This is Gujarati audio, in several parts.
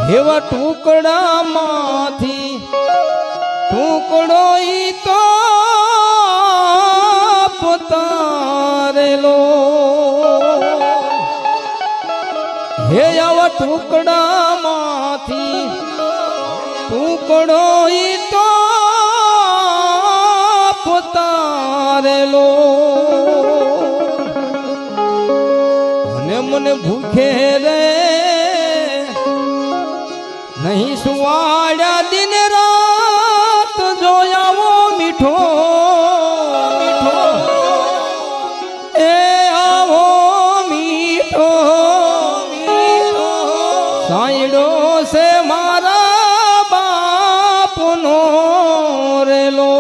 એવા ટુકડામાંથી ટુકડો ઈ તો પોતારેલો હે આવા ટુકડામાંથી ટુકડો ઈ તો પોતારેલો અને મને ભૂખે રે નહીં સુવાડ્યા દિન રાત જોયાવો મીઠો મીઠો એ આવો મીઠો મીઠો સાંયડો છે મારા બાપનો રેલો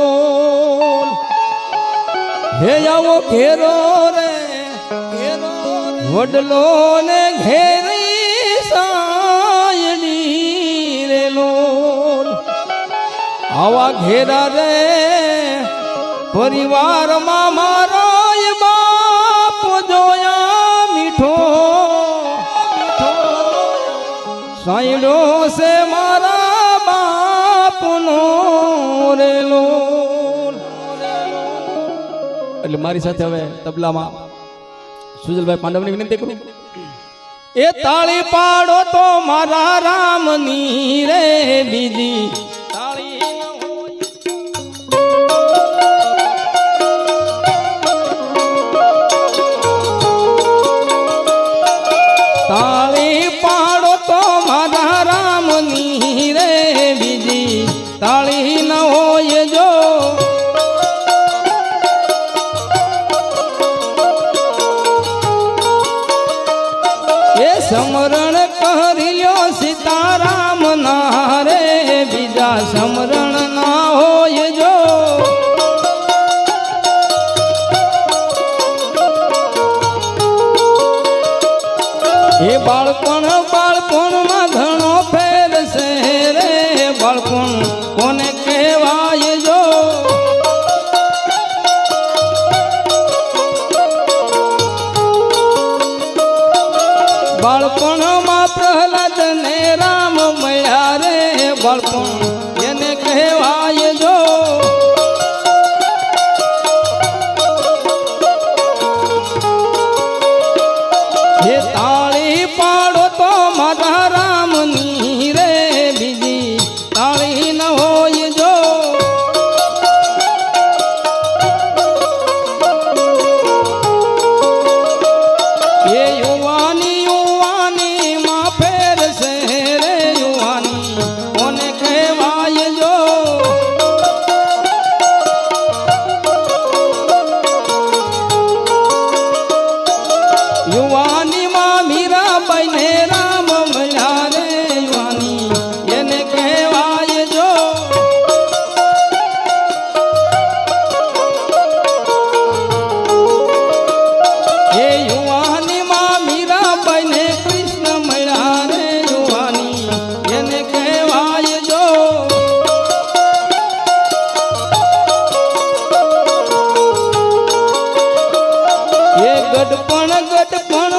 હે આવો ઘેરો રે ઘેરો વડલો ને ઘેરી આવા ઘેરા રે પરિવારમાં મારો બાપ જોયા મીઠો સાંયડો છે મારા બાપનો રેલો. એટલે મારી સાથે હવે તબલામાં સુજલભાઈ પાંડવની વિનંતી કરું. એ તાળી પાડો તો મારા રામની રે બીજી તાળી પાડો તો મારા રામની રે બીજી તાળી ન હોય જો એ સમરણ કરી લ્યો સીતારામ ના રે બીજા સમરણ ના હોય જો એ બાળપણ બાળપણમાં ઘણો ફેર છે રે બાળપણ કોને કહેવાય જો બાળપણમાં પ્રહલાદ ને રામ મળ્યા રે બાળપણ એને કહેવાય જો એ તાળી પાડો તો મારા રામની રે બીજી તાળી ન હોય જો એ યુવાની યુવાની માં ફેર છે રે યુવાની કોને કહેવાય જો યુવાની માં મીરાબાઈ ને રામ મળ્યા રે યુવાની એને કહેવાય જો એ યુવાની માં મીરાબાઈ ને કૃષ્ણ મળ્યા રે યુવાની એને કહેવાય જો એ ગઢપણ ગઢપણ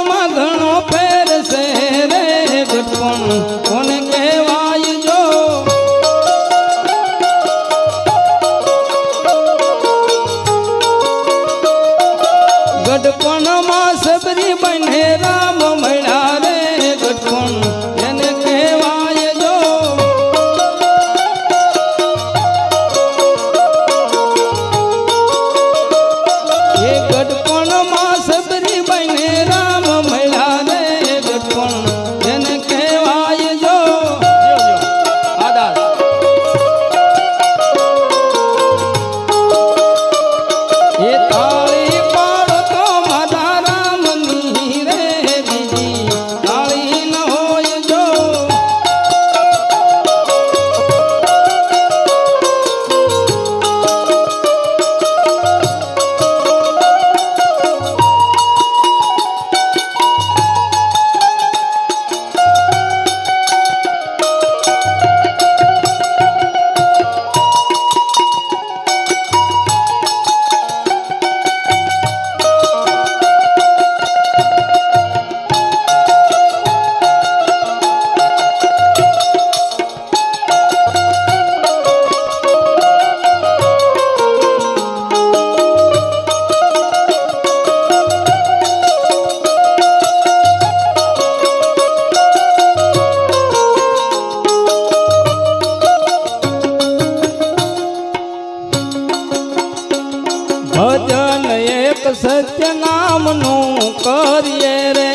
નામનું કરીએ રે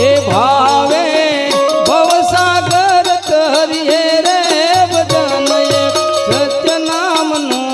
એ ભાવે ભવસાગર તરીએ રે ભજન એક સત્ય નામનું